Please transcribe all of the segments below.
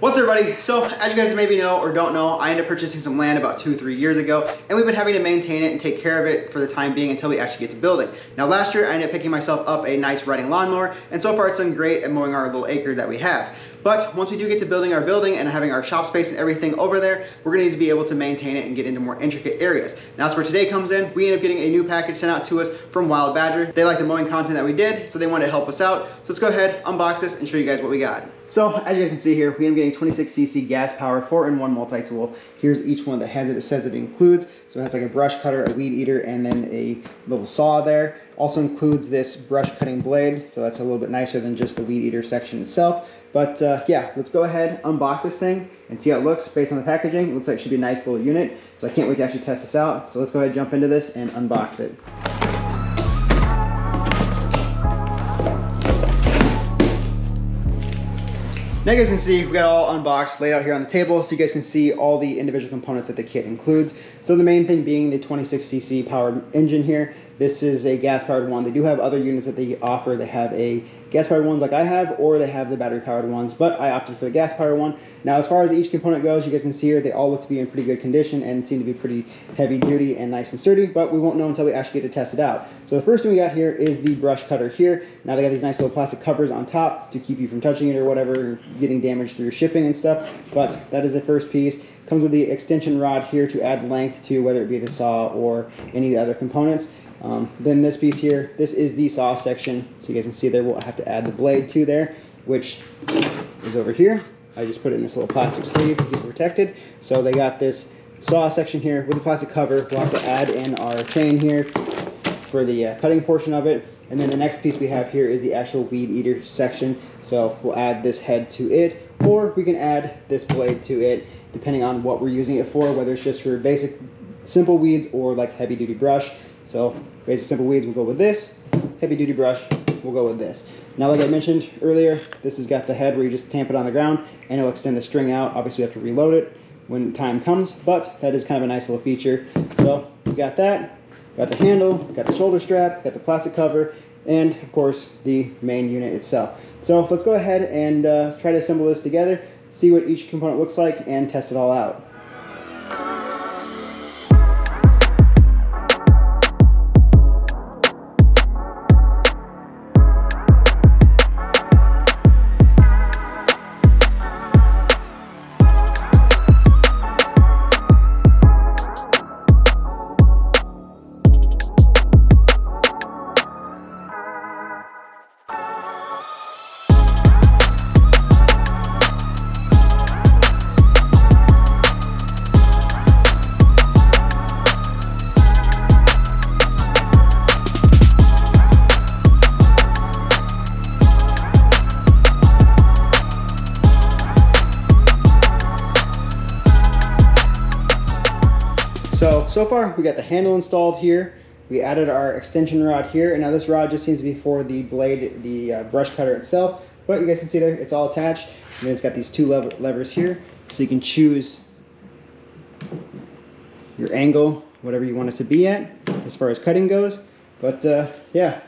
What's up, everybody? So as you guys maybe know or don't know, I ended up purchasing some land about 2-3 years ago, and we've been having to maintain it and take care of it for the time being until we actually get to building. Now last year I ended up picking myself up a nice riding lawnmower, and so far it's done great at mowing our little acre that we have. But once we do get to building our building and having our shop space and everything over there, we're gonna need to be able to maintain it and get into more intricate areas. Now that's where today comes in. We ended up getting a new package sent out to us from Wild Badger. They like the mowing content that we did, so they wanted to help us out. So let's go ahead, unbox this, and show you guys what we got. So as you guys can see here, we ended up getting 26cc gas-powered 4-in-1 multi-tool. Here's each one that has it. It says it includes. So it has like a brush cutter, a weed eater, and then a little saw there. Also includes this brush cutting blade, so that's a little bit nicer than just the weed eater section itself. But yeah, let's go ahead, unbox this thing, and see how it looks based on the packaging. It looks like it should be a nice little unit, so I can't wait to actually test this out. So let's go ahead and jump into this and unbox it. Now you guys can see we got it all unboxed, laid out here on the table, so you guys can see all the individual components that the kit includes. So the main thing being the 26cc powered engine here. This is a gas-powered one. They do have other units that they offer. They have a gas-powered ones like I have, or they have the battery-powered ones, but I opted for the gas-powered one. Now as far as each component goes, you guys can see here, they all look to be in pretty good condition and seem to be pretty heavy-duty and nice and sturdy, but we won't know until we actually get to test it out. So the first thing we got here is the brush cutter here. Now they got these nice little plastic covers on top to keep you from touching it or whatever, or getting damaged through shipping and stuff, but that is the first piece. Comes with the extension rod here to add length to whether it be the saw or any of the other components. Then this piece here, this is the saw section. So you guys can see there, we'll have to add the blade to there, which is over here. I just put it in this little plastic sleeve to keep it protected. So they got this saw section here with the plastic cover. We'll have to add in our chain here for the cutting portion of it. And then the next piece we have here is the actual weed eater section. So we'll add this head to it, or we can add this blade to it, depending on what we're using it for, whether it's just for basic simple weeds or like heavy duty brush. So basic simple weeds, we'll go with this. Heavy duty brush, we'll go with this. Now, like I mentioned earlier, this has got the head where you just tamp it on the ground and it'll extend the string out. Obviously we have to reload it when time comes, but that is kind of a nice little feature. So we got that, got the handle, got the shoulder strap, got the plastic cover, and of course the main unit itself. So let's go ahead and try to assemble this together, see what each component looks like, and test it all out. So far we got the handle installed here. We added our extension rod here, and now this rod just seems to be for the blade, the brush cutter itself. But you guys can see there, it's all attached. And then it's got these two levers here, so you can choose your angle, whatever you want it to be at, as far as cutting goes. But yeah,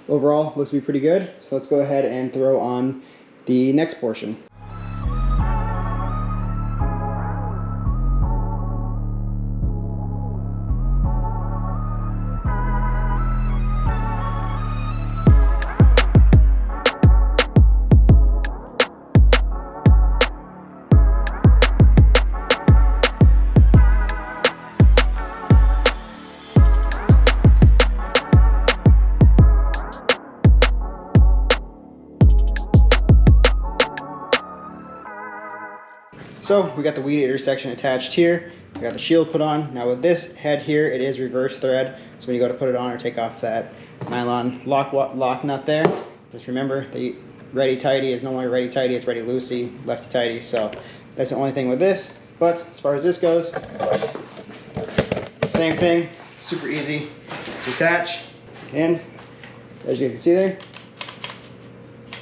overall looks to be pretty good. So let's go ahead and throw on the next portion. So we got the weed eater section attached here. We got the shield put on. Now with this head here, it is reverse thread. So when you go to put it on or take off that nylon lock nut there, just remember the ready tighty is no longer ready tighty, it's ready loosey, lefty tighty. So that's the only thing with this. But as far as this goes, same thing, super easy to attach. And as you guys can see there,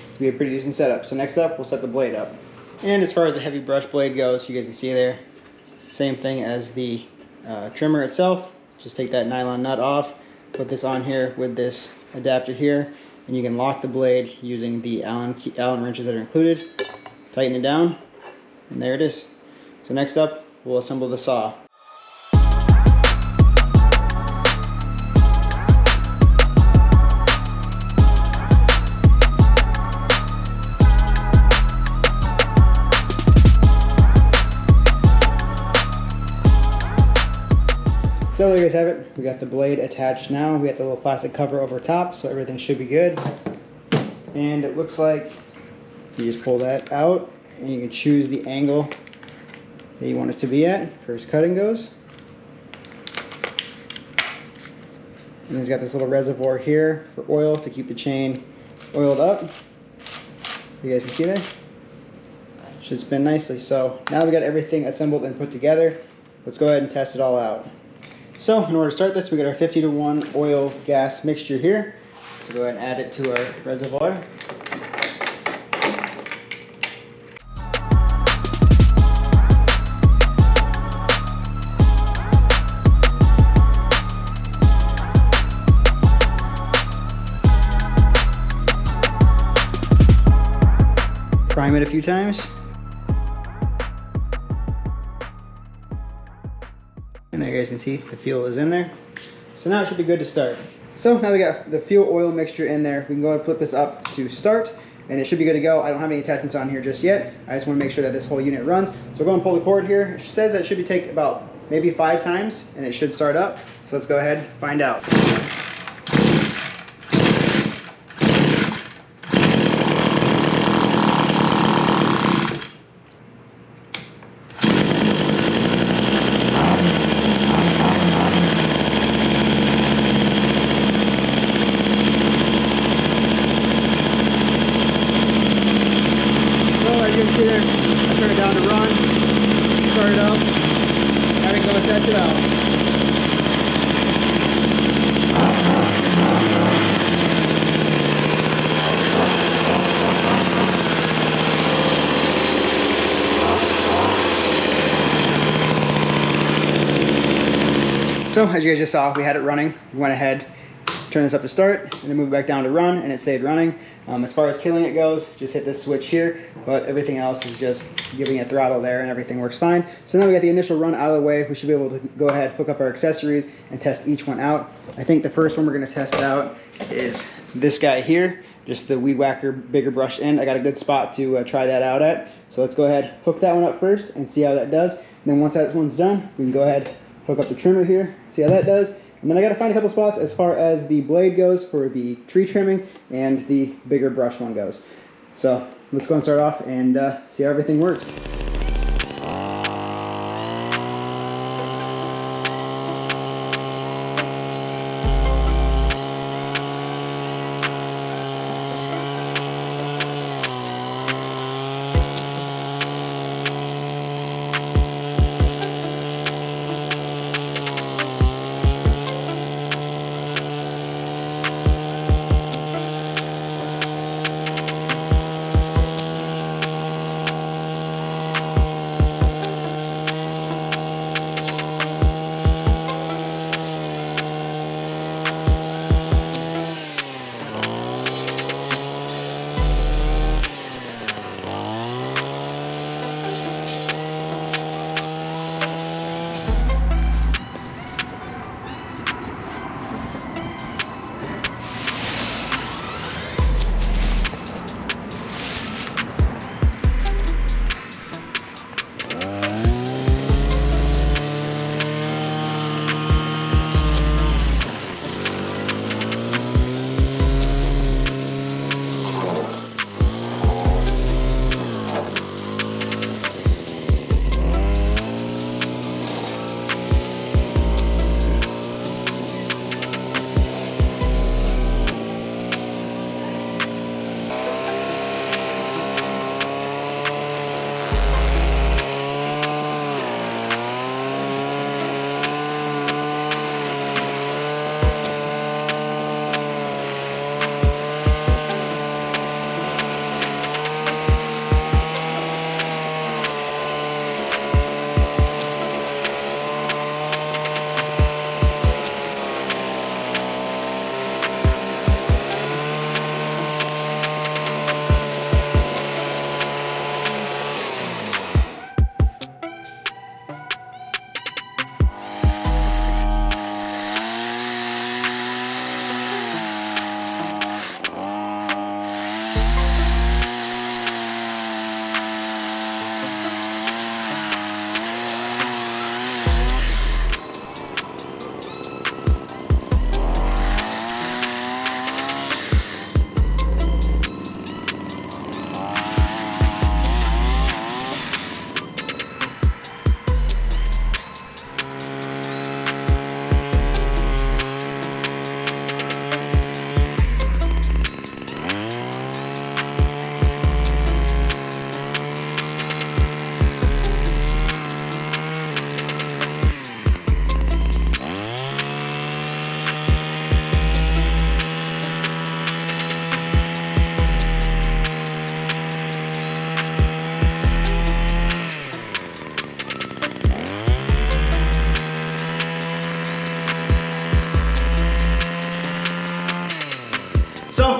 it's gonna be a pretty decent setup. So next up, we'll set the blade up. And as far as the heavy brush blade goes, you guys can see there, same thing as the trimmer itself. Just take that nylon nut off, put this on here with this adapter here, and you can lock the blade using the Allen wrenches that are included. Tighten it down, And there it is. So next up, we'll assemble the saw. So there you guys have it. We got the blade attached now. We got the little plastic cover over top, so everything should be good. And it looks like you just pull that out and you can choose the angle that you want it to be at for as cutting goes. And it's got this little reservoir here for oil to keep the chain oiled up. You guys can see there? Should spin nicely. So now we got everything assembled and put together. Let's go ahead and test it all out. So in order to start this, we got our 50-to-1 oil gas mixture here. So go ahead and add it to our reservoir. Prime it a few times. And there you guys can see the fuel is in there. So now it should be good to start. So now we got the fuel oil mixture in there. We can go ahead and flip this up to start and it should be good to go. I don't have any attachments on here just yet. I just want to make sure that this whole unit runs. So we're going to pull the cord here. It says that it should take about maybe 5 times and it should start up. So let's go ahead and find out. You can see there, I turn it down to run, start it up, and it goes, test it out. So as you guys just saw, we had it running. We went ahead, turn this up to start, and then move it back down to run, and it stayed running. As far as killing it goes, just hit this switch here, but everything else is just giving it throttle there, and everything works fine. So now we got the initial run out of the way. We should be able to go ahead, hook up our accessories, and test each one out. I think the first one we're going to test out is this guy here, just the Weed Whacker bigger brush end. I got a good spot to try that out at. So let's go ahead, hook that one up first, and see how that does. And then once that one's done, we can go ahead, hook up the trimmer here, see how that does. And then I got to find a couple spots as far as the blade goes for the tree trimming and the bigger brush one goes. So let's go and start off and see how everything works.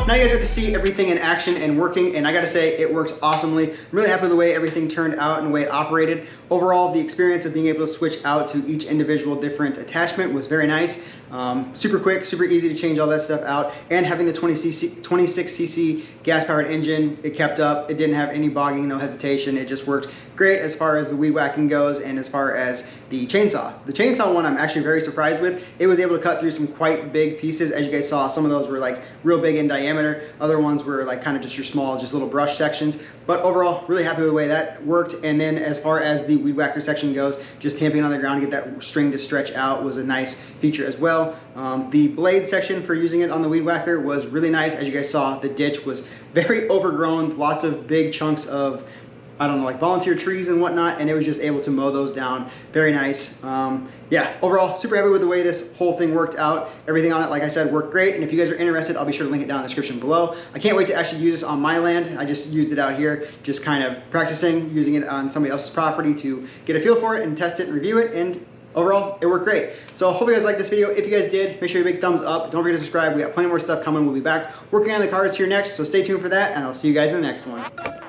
now you guys get to see everything in action and working, and I gotta say, it works awesomely. I'm really happy with the way everything turned out and the way it operated. Overall, the experience of being able to switch out to each individual different attachment was very nice. Super quick, super easy to change all that stuff out, and having the 26cc gas-powered engine, it kept up. It didn't have any bogging, no hesitation. It just worked great as far as the weed whacking goes and as far as the chainsaw. The chainsaw one I'm actually very surprised with. It was able to cut through some quite big pieces. As you guys saw, some of those were like real big in diameter. Other ones were like kind of just your small, just little brush sections. But overall, really happy with the way that worked. And then as far as the weed whacker section goes, just tamping on the ground to get that string to stretch out was a nice feature as well. The blade section for using it on the weed whacker was really nice. As you guys saw, the ditch was very overgrown, lots of big chunks of, I don't know, like volunteer trees and whatnot, and it was just able to mow those down. Very nice. Yeah, overall, super happy with the way this whole thing worked out. Everything on it, like I said, worked great, and if you guys are interested, I'll be sure to link it down in the description below. I can't wait to actually use this on my land. I just used it out here, just kind of practicing, using it on somebody else's property to get a feel for it and test it and review it, and overall, it worked great. So hope you guys liked this video. If you guys did, make sure you big thumbs up. Don't forget to subscribe. We got plenty more stuff coming. We'll be back working on the cars here next, so stay tuned for that, and I'll see you guys in the next one.